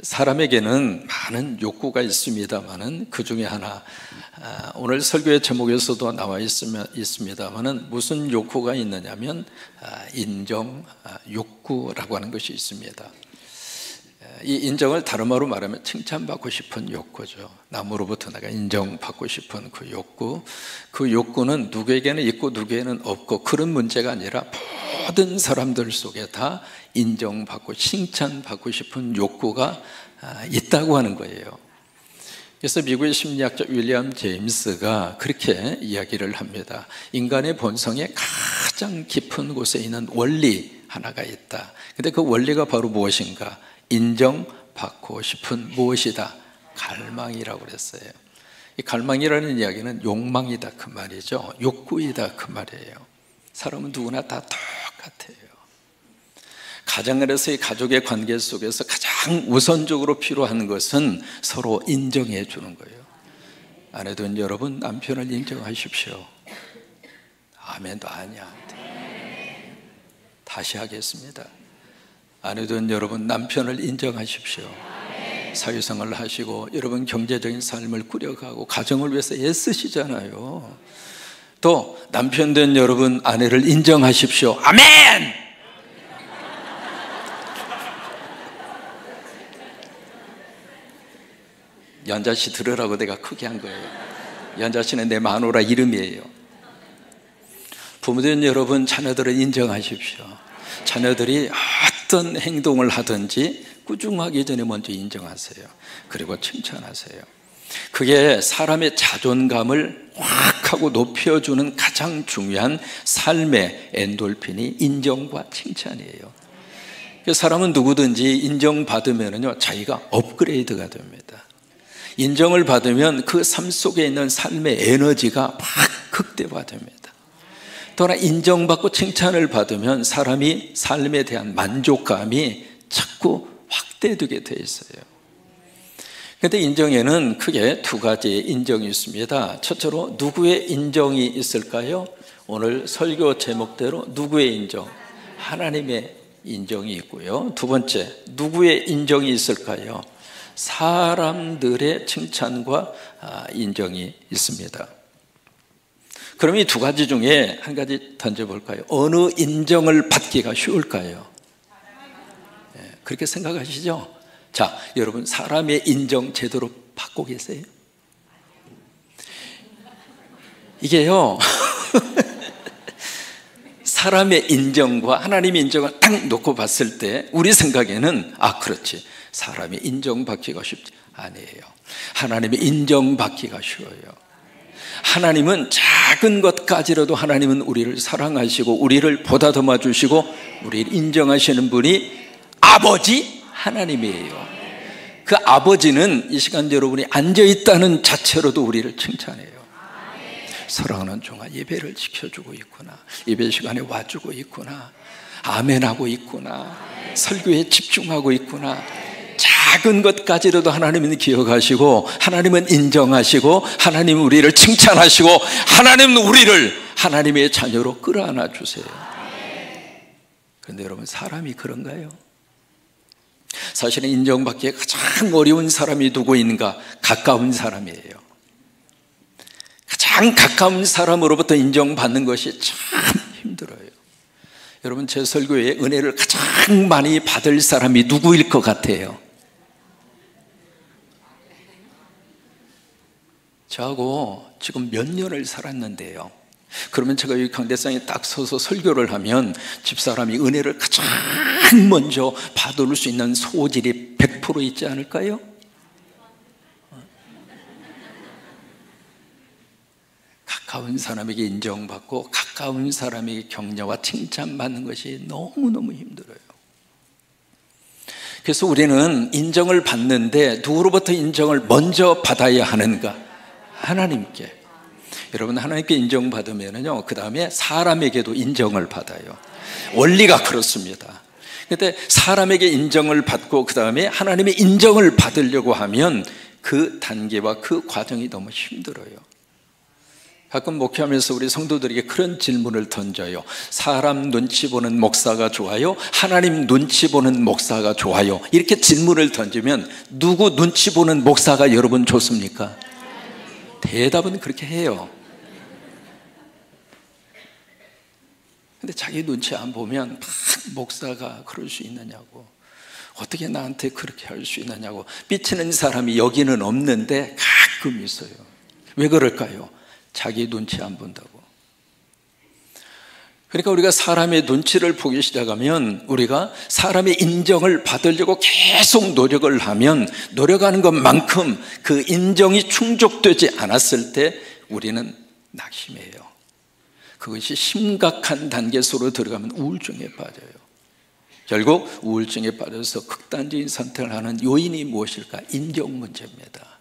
사람에게는 많은 욕구가 있습니다만은 그 중에 하나, 오늘 설교의 제목에서도 나와 있습니다만은 무슨 욕구가 있느냐면 인정 욕구라고 하는 것이 있습니다. 이 인정을 다른 말로 말하면 칭찬받고 싶은 욕구죠. 남으로부터 내가 인정받고 싶은 그 욕구, 그 욕구는 누구에게는 있고 누구에게는 없고 그런 문제가 아니라 모든 사람들 속에 다 인정받고 칭찬받고 싶은 욕구가 있다고 하는 거예요. 그래서 미국의 심리학자 윌리엄 제임스가 그렇게 이야기를 합니다. 인간의 본성의 가장 깊은 곳에 있는 원리 하나가 있다. 근데 그 원리가 바로 무엇인가? 인정받고 싶은 무엇이다? 갈망이라고 그랬어요. 이 갈망이라는 이야기는 욕망이다 그 말이죠. 욕구이다 그 말이에요. 사람은 누구나 다 똑같아요. 가정에서의 가족의 관계 속에서 가장 우선적으로 필요한 것은 서로 인정해 주는 거예요. 아내든 여러분 남편을 인정하십시오. 아멘도 아니야. 다시 하겠습니다. 아내든 여러분 남편을 인정하십시오. 사회생활을 하시고 여러분 경제적인 삶을 꾸려가고 가정을 위해서 애쓰시잖아요. 또 남편 된 여러분 아내를 인정하십시오. 아멘! 연자씨 들으라고 내가 크게 한 거예요. 연자씨는 내 마누라 이름이에요. 부모된 여러분 자녀들을 인정하십시오. 자녀들이 어떤 행동을 하든지 꾸중하기 전에 먼저 인정하세요. 그리고 칭찬하세요. 그게 사람의 자존감을 확 하고 높여주는 가장 중요한 삶의 엔돌핀이 인정과 칭찬이에요. 사람은 누구든지 인정받으면요 자기가 업그레이드가 됩니다. 인정을 받으면 그 삶 속에 있는 삶의 에너지가 확 극대화됩니다. 또한 인정받고 칭찬을 받으면 사람이 삶에 대한 만족감이 자꾸 확대되게 되어 있어요. 그런데 인정에는 크게 두 가지의 인정이 있습니다. 첫째로 누구의 인정이 있을까요? 오늘 설교 제목대로 누구의 인정? 하나님의 인정이 있고요. 두 번째, 누구의 인정이 있을까요? 사람들의 칭찬과 인정이 있습니다. 그럼 이 두 가지 중에 한 가지 던져볼까요? 어느 인정을 받기가 쉬울까요? 그렇게 생각하시죠? 자, 여러분 사람의 인정 제대로 받고 계세요? 이게요 사람의 인정과 하나님의 인정을 딱 놓고 봤을 때 우리 생각에는 그렇지, 사람이 인정받기가 쉽지 아니에요. 하나님의 인정받기가 쉬워요. 하나님은 작은 것까지라도 하나님은 우리를 사랑하시고 우리를 보다듬어 주시고 우리를 인정하시는 분이 아버지 하나님이에요. 그 아버지는 이 시간 여러분이 앉아있다는 자체로도 우리를 칭찬해요. 사랑하는 종아, 예배를 지켜주고 있구나, 예배 시간에 와주고 있구나, 아멘하고 있구나, 설교에 집중하고 있구나. 작은 것까지라도 하나님은 기억하시고 하나님은 인정하시고 하나님은 우리를 칭찬하시고 하나님은 우리를 하나님의 자녀로 끌어안아 주세요. 그런데 여러분 사람이 그런가요? 사실은 인정받기에 가장 어려운 사람이 누구인가? 가까운 사람이에요. 가장 가까운 사람으로부터 인정받는 것이 참 힘들어요. 여러분 제 설교에 은혜를 가장 많이 받을 사람이 누구일 것 같아요? 저하고 지금 몇 년을 살았는데요, 그러면 제가 여기 강대상에 딱 서서 설교를 하면 집사람이 은혜를 가장 먼저 받을 수 있는 소질이 100% 있지 않을까요? 가까운 사람에게 인정받고 가까운 사람에게 격려와 칭찬받는 것이 너무너무 힘들어요. 그래서 우리는 인정을 받는데 누구로부터 인정을 먼저 받아야 하는가? 하나님께. 여러분 하나님께 인정받으면요 그 다음에 사람에게도 인정을 받아요. 원리가 그렇습니다. 그런데 사람에게 인정을 받고 그 다음에 하나님의 인정을 받으려고 하면 그 단계와 그 과정이 너무 힘들어요. 가끔 목회하면서 우리 성도들에게 그런 질문을 던져요. 사람 눈치 보는 목사가 좋아요? 하나님 눈치 보는 목사가 좋아요? 이렇게 질문을 던지면 누구 눈치 보는 목사가 여러분 좋습니까? 대답은 그렇게 해요. 근데 자기 눈치 안 보면 막 목사가 그럴 수 있느냐고, 어떻게 나한테 그렇게 할 수 있느냐고 삐치는 사람이 여기는 없는데 가끔 있어요. 왜 그럴까요? 자기 눈치 안 본다고. 그러니까 우리가 사람의 눈치를 보기 시작하면, 우리가 사람의 인정을 받으려고 계속 노력을 하면, 노력하는 것만큼 그 인정이 충족되지 않았을 때 우리는 낙심해요. 그것이 심각한 단계로 들어가면 우울증에 빠져요. 결국 우울증에 빠져서 극단적인 선택을 하는 요인이 무엇일까? 인정 문제입니다.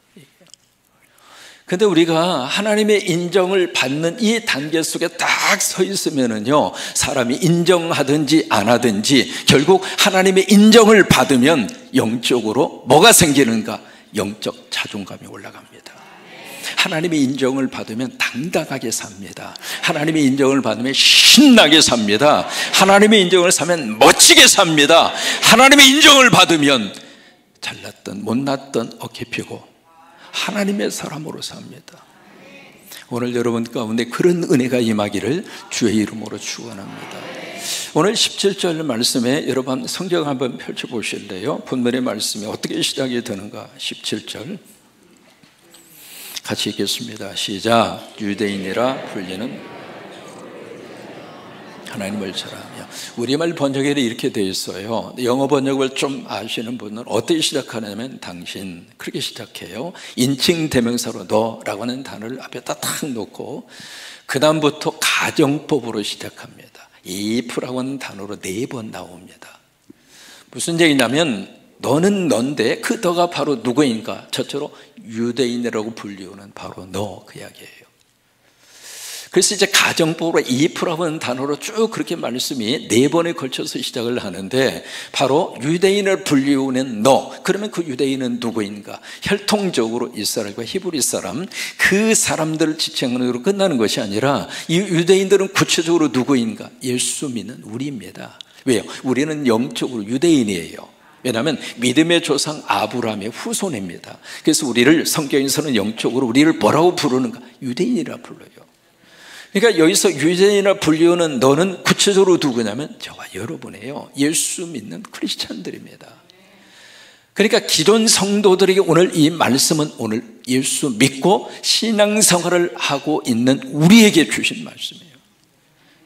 근데 우리가 하나님의 인정을 받는 이 단계 속에 딱 서 있으면은요, 사람이 인정하든지 안 하든지 결국 하나님의 인정을 받으면 영적으로 뭐가 생기는가? 영적 자존감이 올라갑니다. 하나님의 인정을 받으면 당당하게 삽니다. 하나님의 인정을 받으면 신나게 삽니다. 하나님의 인정을 사면 멋지게 삽니다. 하나님의 인정을 받으면 잘났던 못났던 어깨 펴고 하나님의 사람으로 삽니다. 오늘 여러분 가운데 그런 은혜가 임하기를 주의 이름으로 축원합니다. 오늘 17절 말씀에 여러분 성경 한번 펼쳐보실래요? 본문의 말씀이 어떻게 시작이 되는가? 17절 같이 읽겠습니다. 시작. 유대인이라 불리는 하나님을 절하며. 우리말 번역에는 이렇게 되어 있어요. 영어 번역을 좀 아시는 분은 어떻게 시작하냐면 당신, 그렇게 시작해요. 인칭 대명사로 너라고 하는 단어를 앞에다 탁 놓고 그 다음부터 가정법으로 시작합니다. if라고 하는 단어로 4번 나옵니다. 무슨 얘기냐면 너는 넌데 그 너가 바로 누구인가? 저처럼 유대인이라고 불리우는 바로 너, 그 이야기예요. 그래서 이제 가정법으로 if라고 하는 단어로 쭉 그렇게 말씀이 4번에 걸쳐서 시작을 하는데, 바로 유대인을 불리우는 너, 그러면 그 유대인은 누구인가? 혈통적으로 이스라엘과 히브리 사람, 그 사람들을 지칭하는 것으로 끝나는 것이 아니라 이 유대인들은 구체적으로 누구인가? 예수 믿는 우리입니다. 왜요? 우리는 영적으로 유대인이에요. 왜냐하면 믿음의 조상 아브라함의 후손입니다. 그래서 우리를 성경에서는 영적으로 우리를 뭐라고 부르는가? 유대인이라 불러요. 그러니까 여기서 유대인이라 불리우는 너는 구체적으로 누구냐면 저와 여러분이에요. 예수 믿는 크리스찬들입니다. 그러니까 기존 성도들에게 오늘 이 말씀은 오늘 예수 믿고 신앙생활을 하고 있는 우리에게 주신 말씀이에요.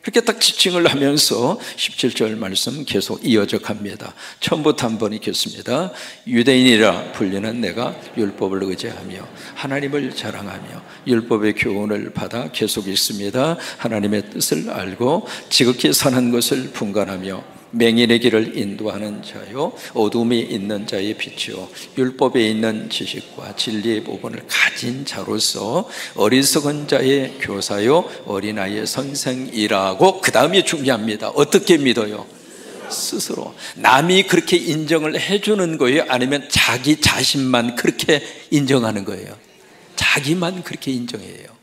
그렇게 딱 지칭을 하면서 17절 말씀 계속 이어져 갑니다. 처음부터 한번 읽겠습니다. 유대인이라 불리는 내가 율법을 의지하며 하나님을 자랑하며 율법의 교훈을 받아 계속 읽습니다. 하나님의 뜻을 알고 지극히 선한 것을 분간하며 맹인의 길을 인도하는 자요 어둠이 있는 자의 빛이요 율법에 있는 지식과 진리의 복음을 가진 자로서 어리석은 자의 교사요 어린아이의 선생이라고. 그 다음이 중요합니다. 어떻게 믿어요? 스스로. 남이 그렇게 인정을 해주는 거예요? 아니면 자기 자신만 그렇게 인정하는 거예요? 자기만 그렇게 인정해요.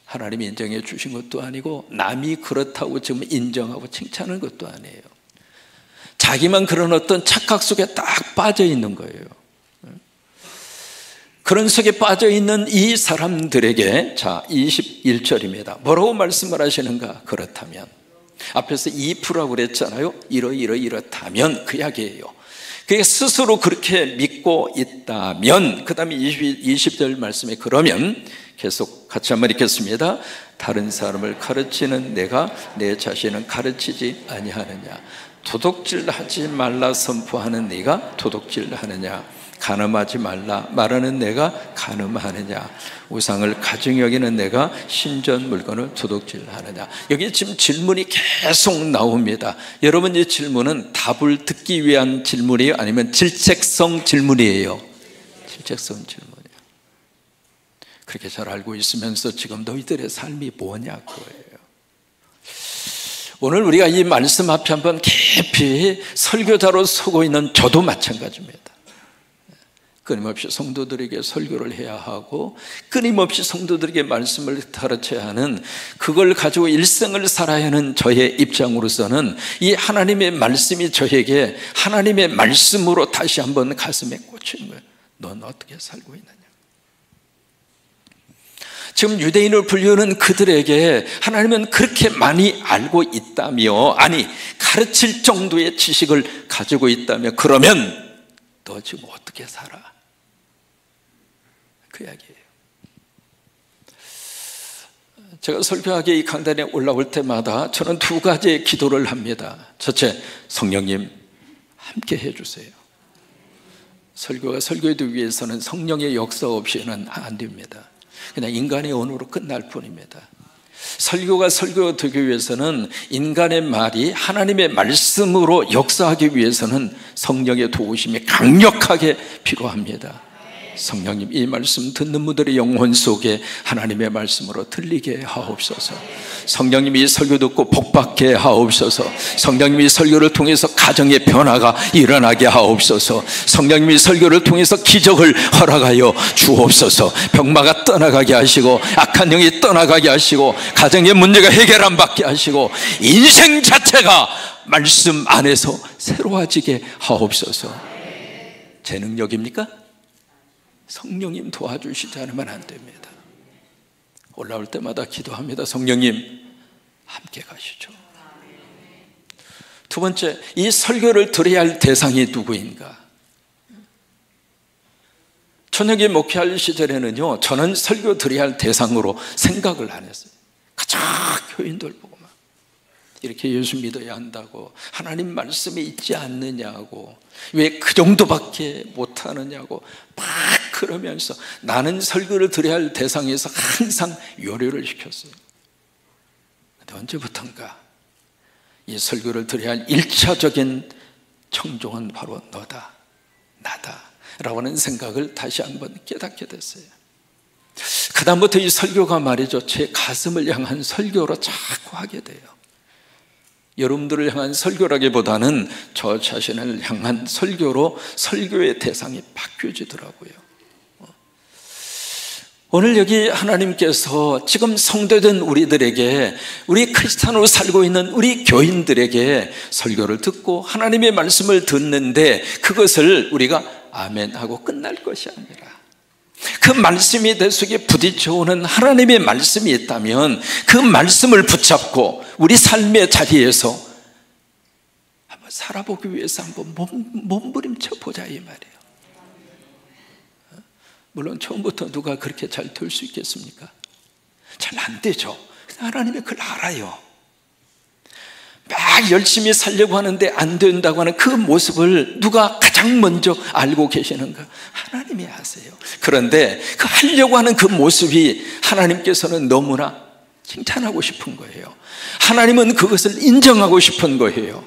하나님이 인정해 주신 것도 아니고 남이 그렇다고 지금 인정하고 칭찬하는 것도 아니에요. 자기만 그런 어떤 착각 속에 딱 빠져 있는 거예요. 그런 속에 빠져 있는 이 사람들에게 자 21절입니다. 뭐라고 말씀을 하시는가? 그렇다면, 앞에서 if라고 그랬잖아요. 이렇다면 그 이야기예요. 그게 스스로 그렇게 믿고 있다면, 그 다음에 20절 말씀에 그러면 계속 같이 한번 읽겠습니다. 다른 사람을 가르치는 내가 내 자신은 가르치지 아니하느냐? 도둑질하지 말라 선포하는 네가 도둑질하느냐? 간음하지 말라 말하는 내가 간음하느냐? 우상을 가증 여기는 내가 신전 물건을 도둑질하느냐? 여기 지금 질문이 계속 나옵니다. 여러분, 이 질문은 답을 듣기 위한 질문이에요? 아니면 질책성 질문이에요? 질책성 질문이에요. 그렇게 잘 알고 있으면서 지금 너희들의 삶이 뭐냐고요. 오늘 우리가 이 말씀 앞에 한번 깊이 설교자로 서고 있는 저도 마찬가지입니다. 끊임없이 성도들에게 설교를 해야 하고 끊임없이 성도들에게 말씀을 가르쳐야 하는, 그걸 가지고 일생을 살아야 하는 저의 입장으로서는 이 하나님의 말씀이 저에게 하나님의 말씀으로 다시 한번 가슴에 꽂힌 거예요. 넌 어떻게 살고 있느냐? 지금 유대인을 불리우는 그들에게 하나님은 그렇게 많이 알고 있다며, 아니 가르칠 정도의 지식을 가지고 있다며, 그러면 너 지금 어떻게 살아? 그 이야기예요. 제가 설교하기 이 강단에 올라올 때마다 저는 두 가지의 기도를 합니다. 첫째, 성령님 함께 해주세요. 설교가 설교되기 위해서는 성령의 역사 없이는 안 됩니다. 그냥 인간의 언어로 끝날 뿐입니다. 설교가 설교되기 위해서는 인간의 말이 하나님의 말씀으로 역사하기 위해서는 성령의 도우심이 강력하게 필요합니다. 성령님, 이 말씀 듣는 분들의 영혼 속에 하나님의 말씀으로 들리게 하옵소서. 성령님, 이 설교 듣고 복받게 하옵소서. 성령님, 이 설교를 통해서 가정의 변화가 일어나게 하옵소서. 성령님, 이 설교를 통해서 기적을 허락하여 주옵소서. 병마가 떠나가게 하시고 악한 영이 떠나가게 하시고 가정의 문제가 해결 안 받게 하시고 인생 자체가 말씀 안에서 새로워지게 하옵소서. 제 능력입니까? 성령님 도와주시지 않으면 안 됩니다. 올라올 때마다 기도합니다. 성령님 함께 가시죠. 두 번째, 이 설교를 들어야 할 대상이 누구인가? 저녁에 목회할 시절에는요, 저는 설교 드려야 할 대상으로 생각을 안 했어요. 가장 교인들 보고 막 이렇게 예수 믿어야 한다고, 하나님 말씀에 있지 않느냐고, 왜 그 정도밖에 못하느냐고 막 그러면서 나는 설교를 드려야 할 대상에서 항상 요리를 시켰어요. 근데 언제부턴가 이 설교를 드려야 할 1차적인 청종은 바로 너다, 나다 라고 하는 생각을 다시 한번 깨닫게 됐어요. 그 다음부터 이 설교가 말이죠, 제 가슴을 향한 설교로 자꾸 하게 돼요. 여러분들을 향한 설교라기보다는 저 자신을 향한 설교로 설교의 대상이 바뀌어지더라고요. 오늘 여기 하나님께서 지금 성도된 우리들에게, 우리 크리스찬으로 살고 있는 우리 교인들에게 설교를 듣고 하나님의 말씀을 듣는데 그것을 우리가 아멘 하고 끝날 것이 아니라 그 말씀이 내 속에 부딪혀오는 하나님의 말씀이 있다면 그 말씀을 붙잡고 우리 삶의 자리에서 한번 살아보기 위해서 한번 몸부림쳐 보자 이 말이에요. 물론 처음부터 누가 그렇게 잘 될 수 있겠습니까? 잘 안 되죠. 하나님이 그걸 알아요. 막 열심히 살려고 하는데 안 된다고 하는 그 모습을 누가 가장 먼저 알고 계시는가? 하나님이 아세요. 그런데 그 하려고 하는 그 모습이 하나님께서는 너무나 칭찬하고 싶은 거예요. 하나님은 그것을 인정하고 싶은 거예요.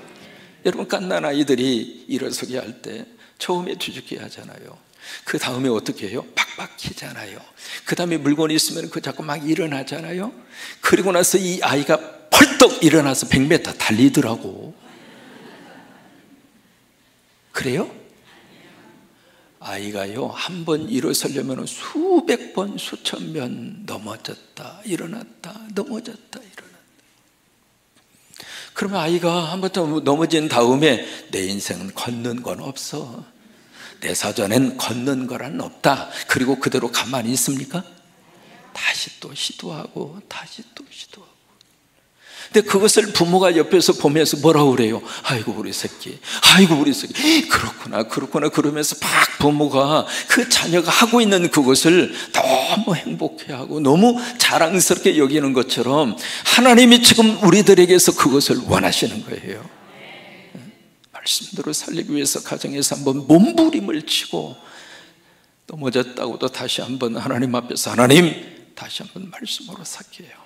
여러분, 갓난 아이들이 일어서게 할 때 처음에 뒤죽게 하잖아요. 그 다음에 어떻게 해요? 팍팍 키잖아요. 그 다음에 물건이 있으면 그 자꾸 막 일어나잖아요. 그리고 나서 이 아이가 펄떡 일어나서 100m 달리더라고. 그래요? 아이가요, 한 번 일어서려면 수백 번, 수천 번 넘어졌다 일어났다 넘어졌다 일어났다. 그러면 아이가 한 번 더 넘어진 다음에 내 인생은 걷는 건 없어, 내 사전엔 걷는 거란 없다, 그리고 그대로 가만히 있습니까? 다시 또 시도하고 다시 또 시도하고. 근데 그것을 부모가 옆에서 보면서 뭐라고 그래요? 아이고 우리 새끼, 아이고 우리 새끼, 그렇구나 그렇구나 그러면서 막 부모가 그 자녀가 하고 있는 그것을 너무 행복해하고 너무 자랑스럽게 여기는 것처럼 하나님이 지금 우리들에게서 그것을 원하시는 거예요. 말씀대로 살리기 위해서 가정에서 한번 몸부림을 치고 넘어졌다고도 다시 한번 하나님 앞에서 하나님 다시 한번 말씀으로 살게요.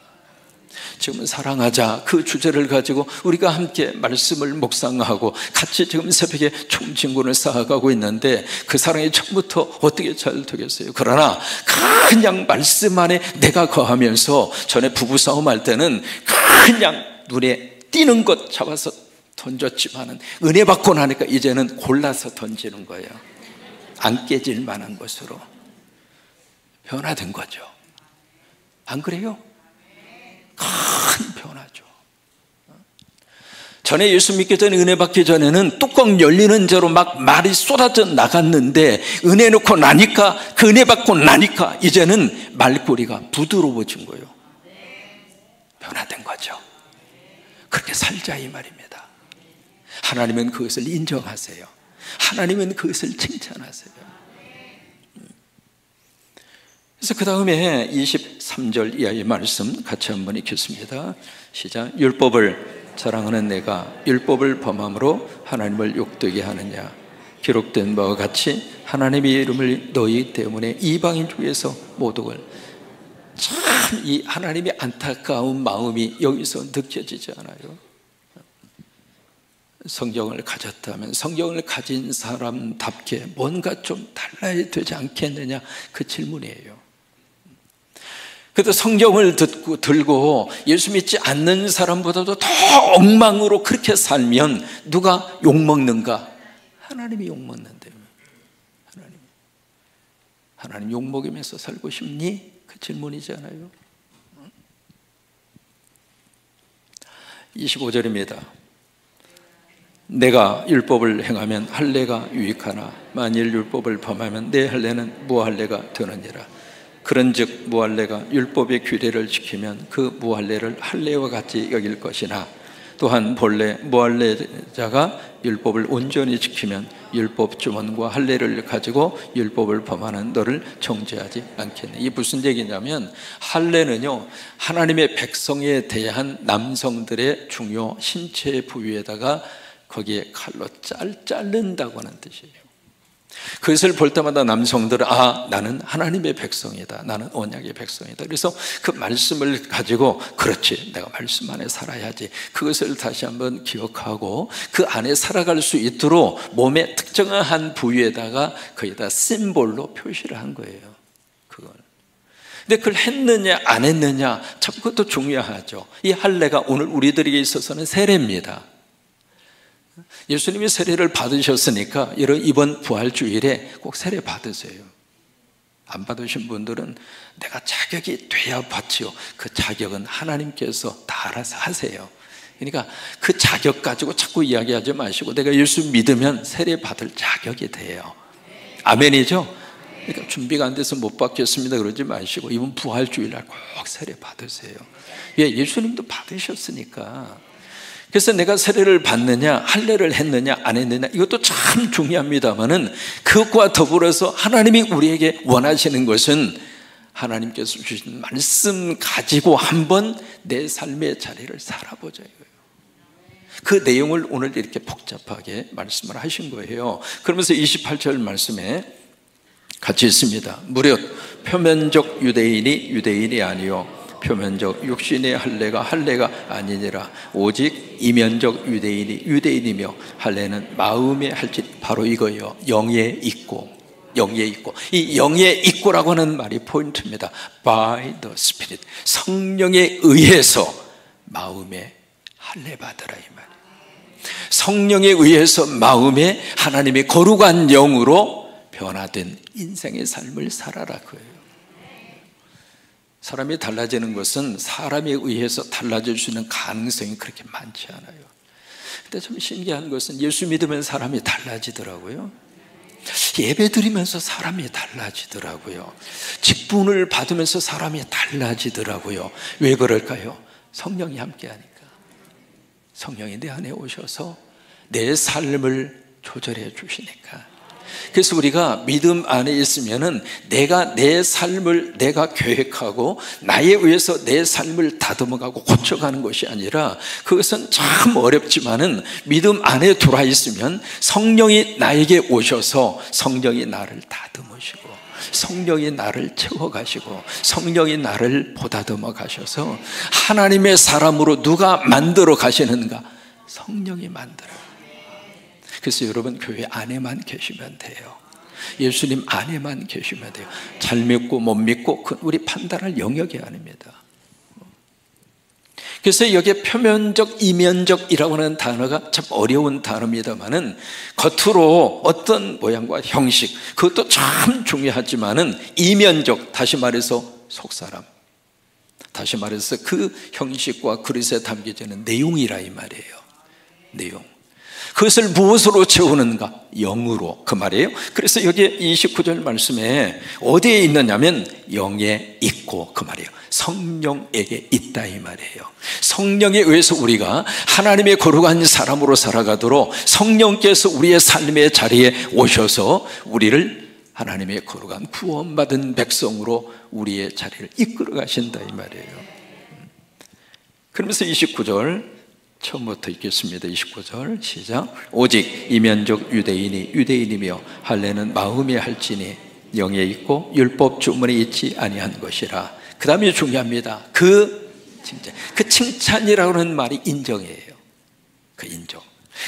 지금은 사랑하자, 그 주제를 가지고 우리가 함께 말씀을 묵상하고 같이 지금 새벽에 총진군을 쌓아가고 있는데 그 사랑이 처음부터 어떻게 잘 되겠어요? 그러나 그냥 말씀 안에 내가 거하면서 전에 부부싸움 할 때는 그냥 눈에 띄는 것 잡아서 던졌지만은 은혜 받고 나니까 이제는 골라서 던지는 거예요. 안 깨질 만한 것으로 변화된 거죠. 안 그래요? 큰 변화죠. 전에 예수 믿기 전에, 은혜 받기 전에는 뚜껑 열리는 대로 막 말이 쏟아져 나갔는데, 은혜 놓고 나니까, 그 은혜 받고 나니까 이제는 말꼬리가 부드러워진 거예요. 변화된 거죠. 그렇게 살자 이 말입니다. 하나님은 그것을 인정하세요. 하나님은 그것을 칭찬하세요. 그래서 그 다음에 23절 이하의 말씀 같이 한번 읽겠습니다. 시작. 율법을 자랑하는 내가 율법을 범함으로 하나님을 욕되게 하느냐? 기록된 바와 같이 하나님의 이름을 너희 때문에 이방인 중에서 모독을. 참 이 하나님의 안타까운 마음이 여기서 느껴지지 않아요? 성경을 가졌다면 성경을 가진 사람답게 뭔가 좀 달라야 되지 않겠느냐, 그 질문이에요. 그래도 성경을 들고 예수 믿지 않는 사람보다도 더 엉망으로 그렇게 살면 누가 욕먹는가? 하나님이 욕먹는데요. 하나님 욕먹이면서 살고 싶니? 그 질문이잖아요. 25절입니다. 내가 율법을 행하면 할례가 유익하나 만일 율법을 범하면 내 할례는 무할례가 되느니라. 그런즉 무할례가 율법의 규례를 지키면 그 무할례를 할례와 같이 여길 것이나 또한 본래 무할례자가 율법을 온전히 지키면 율법 주문과 할례를 가지고 율법을 범하는 너를 정죄하지 않겠네. 이게 무슨 얘기냐면, 할례는요 하나님의 백성에 대한 남성들의 중요 신체 부위에다가 거기에 칼로 자른다고 하는 뜻이에요. 그것을 볼 때마다 남성들은 나는 하나님의 백성이다, 나는 언약의 백성이다. 그래서 그 말씀을 가지고 그렇지, 내가 말씀 안에 살아야지, 그것을 다시 한번 기억하고 그 안에 살아갈 수 있도록 몸의 특정한 부위에다가 거기다 심볼로 표시를 한 거예요. 그걸. 근데 그걸 했느냐 안 했느냐, 참 그것도 중요하죠. 이 할례가 오늘 우리들에게 있어서는 세례입니다. 예수님이 세례를 받으셨으니까 이번 부활주일에 꼭 세례 받으세요. 안 받으신 분들은 내가 자격이 돼야 받지요. 그 자격은 하나님께서 다 알아서 하세요. 그러니까 그 자격 가지고 자꾸 이야기하지 마시고, 내가 예수 믿으면 세례 받을 자격이 돼요. 아멘이죠? 그러니까 준비가 안 돼서 못 받겠습니다 그러지 마시고 이번 부활주일날 꼭 세례 받으세요. 예수님도 받으셨으니까. 그래서 내가 세례를 받느냐, 할례를 했느냐 안 했느냐, 이것도 참 중요합니다만은, 그것과 더불어서 하나님이 우리에게 원하시는 것은 하나님께서 주신 말씀 가지고 한번 내 삶의 자리를 살아보자 이거예요. 그 내용을 오늘 이렇게 복잡하게 말씀을 하신 거예요. 그러면서 28절 말씀에 같이 있습니다. 무릇 표면적 유대인이 아니요 표면적 육신의 할례가 아니니라. 오직 이면적 유대인이며 할례는 마음의 할짓, 바로 이거예요. 영에 있고. 이 영에 있고라고 하는 말이 포인트입니다. By the Spirit, 성령에 의해서 마음에 할례 받으라 이 말. 성령에 의해서 마음에 하나님의 거룩한 영으로 변화된 인생의 삶을 살아라 그예요. 사람이 달라지는 것은 사람에 의해서 달라질 수 있는 가능성이 그렇게 많지 않아요. 근데 좀 신기한 것은 예수 믿으면 사람이 달라지더라고요. 예배 드리면서 사람이 달라지더라고요. 직분을 받으면서 사람이 달라지더라고요. 왜 그럴까요? 성령이 함께하니까. 성령이 내 안에 오셔서 내 삶을 조절해 주시니까. 그래서 우리가 믿음 안에 있으면은 내가 내 삶을 내가 계획하고 나에 의해서 내 삶을 다듬어가고 고쳐가는 것이 아니라, 그것은 참 어렵지만은 믿음 안에 들어와 있으면 성령이 나에게 오셔서 성령이 나를 다듬으시고 성령이 나를 채워가시고 성령이 나를 보다듬어 가셔서 하나님의 사람으로 누가 만들어 가시는가? 성령이 만들어요. 그래서 여러분 교회 안에만 계시면 돼요. 예수님 안에만 계시면 돼요. 잘 믿고 못 믿고 우리 판단할 영역이 아닙니다. 그래서 여기에 표면적, 이면적이라고 하는 단어가 참 어려운 단어입니다만은 겉으로 어떤 모양과 형식, 그것도 참 중요하지만은 이면적, 다시 말해서 속사람, 다시 말해서 그 형식과 그릇에 담겨지는 내용이라 이 말이에요. 내용. 그것을 무엇으로 채우는가? 영으로, 그 말이에요. 그래서 여기 29절 말씀에 어디에 있느냐면 영에 있고, 그 말이에요. 성령에게 있다 이 말이에요. 성령에 의해서 우리가 하나님의 거룩한 사람으로 살아가도록 성령께서 우리의 삶의 자리에 오셔서 우리를 하나님의 거룩한 구원받은 백성으로 우리의 자리를 이끌어 가신다 이 말이에요. 그러면서 29절 처음부터 읽겠습니다. 29절 시작. 오직 이면적 유대인이 유대인이며 할례는 마음에 할지니 영에 있고 율법 주문에 있지 아니한 것이라. 그 다음에 중요합니다. 그 칭찬이라고 하는 말이 인정이에요. 그 인정.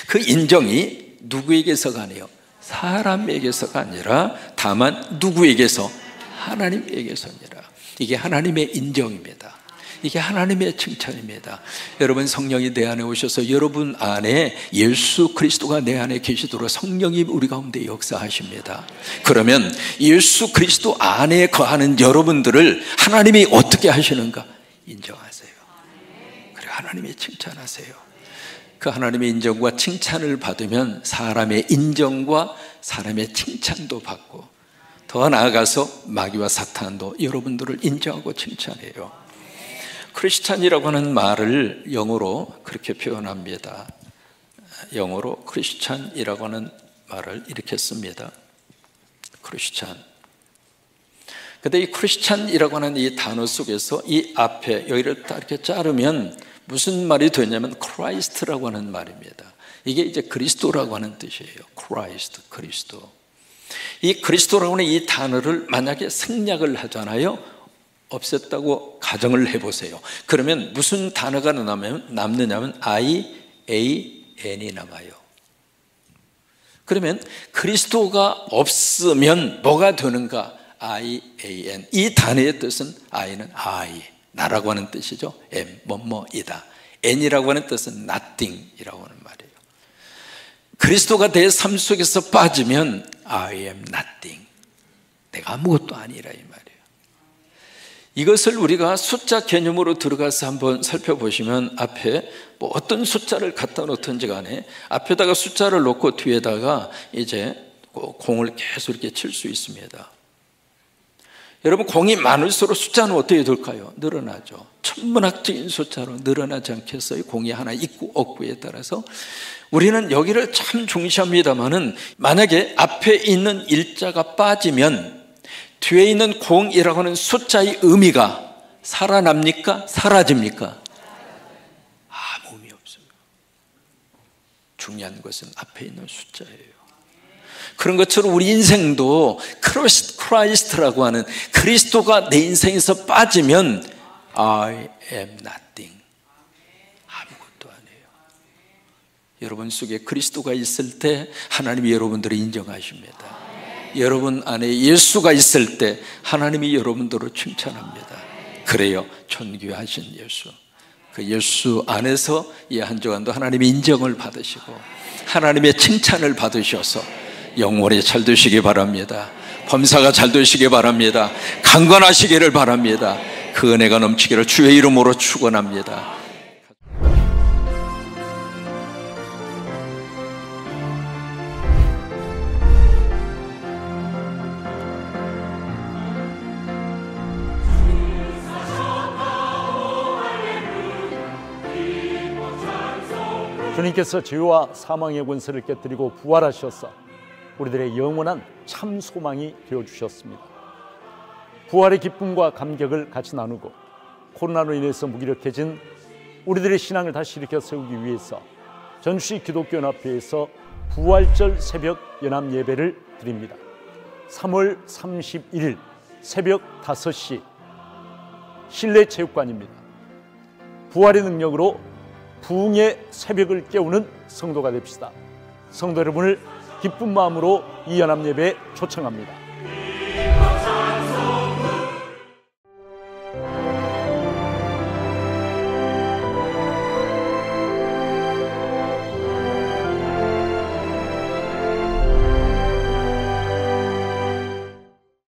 그 인정이 누구에게서가 아니에요. 사람에게서가 아니라 다만 누구에게서? 하나님에게서니라. 이게 하나님의 인정입니다. 이게 하나님의 칭찬입니다. 여러분, 성령이 내 안에 오셔서 여러분 안에 예수 그리스도가 내 안에 계시도록 성령이 우리 가운데 역사하십니다. 그러면 예수 그리스도 안에 거하는 여러분들을 하나님이 어떻게 하시는가? 인정하세요. 그리고 하나님의 칭찬하세요. 그 하나님의 인정과 칭찬을 받으면 사람의 인정과 사람의 칭찬도 받고, 더 나아가서 마귀와 사탄도 여러분들을 인정하고 칭찬해요. 크리스찬이라고 하는 말을 영어로 그렇게 표현합니다. 영어로 크리스찬이라고 하는 말을 이렇게 씁니다. 크리스찬. 근데 이 크리스찬이라고 하는 이 단어 속에서 이 앞에 여기를 딱 이렇게 자르면 무슨 말이 되냐면 크라이스트라고 하는 말입니다. 이게 이제 그리스도라고 하는 뜻이에요. 크라이스트, 그리스도. 이 그리스도라고 하는 이 단어를 만약에 생략을 하잖아요. 없앴다고 가정을 해보세요. 그러면 무슨 단어가 남느냐면 IAN이 남아요. 그러면 그리스도가 없으면 뭐가 되는가? IAN. 이 단어의 뜻은 I는 I, 나라고 하는 뜻이죠. M, 뭐뭐이다. N이라고 하는 뜻은 nothing이라고 하는 말이에요. 그리스도가 내 삶 속에서 빠지면 I am nothing. 내가 아무것도 아니라 이 말이에요. 이것을 우리가 숫자 개념으로 들어가서 한번 살펴보시면 앞에 뭐 어떤 숫자를 갖다 놓든지 간에 앞에다가 숫자를 놓고 뒤에다가 이제 공을 계속 이렇게 칠 수 있습니다. 여러분, 공이 많을수록 숫자는 어떻게 될까요? 늘어나죠. 천문학적인 숫자로 늘어나지 않겠어요? 공이 하나 있고 없고에 따라서. 우리는 여기를 참 중시합니다만은 만약에 앞에 있는 일자가 빠지면 뒤에 있는 공이라고 하는 숫자의 의미가 살아납니까? 사라집니까? 아무 의미 없습니다. 중요한 것은 앞에 있는 숫자예요. 그런 것처럼 우리 인생도 크라이스트라고 하는 그리스도가 내 인생에서 빠지면 I am nothing. 아무것도 아니에요. 여러분 속에 그리스도가 있을 때 하나님이 여러분들을 인정하십니다. 여러분 안에 예수가 있을 때 하나님이 여러분들을 칭찬합니다. 그래요. 존귀하신 예수. 그 예수 안에서 이 한 주간도 하나님의 인정을 받으시고 하나님의 칭찬을 받으셔서 영원히 잘 되시기 바랍니다. 범사가 잘 되시기 바랍니다. 강건하시기를 바랍니다. 그 은혜가 넘치기를 주의 이름으로 축원합니다. 주님께서 죄와 사망의 권세를 깨뜨리고 부활하셔서 우리들의 영원한 참 소망이 되어주셨습니다. 부활의 기쁨과 감격을 같이 나누고 코로나로 인해서 무기력해진 우리들의 신앙을 다시 일으켜 세우기 위해서 전주시 기독교연합회에서 부활절 새벽 연합 예배를 드립니다. 3월 31일 새벽 5시 실내 체육관입니다. 부활의 능력으로 부흥의 새벽을 깨우는 성도가 됩시다. 성도 여러분을 기쁜 마음으로 이 연합 예배에 초청합니다.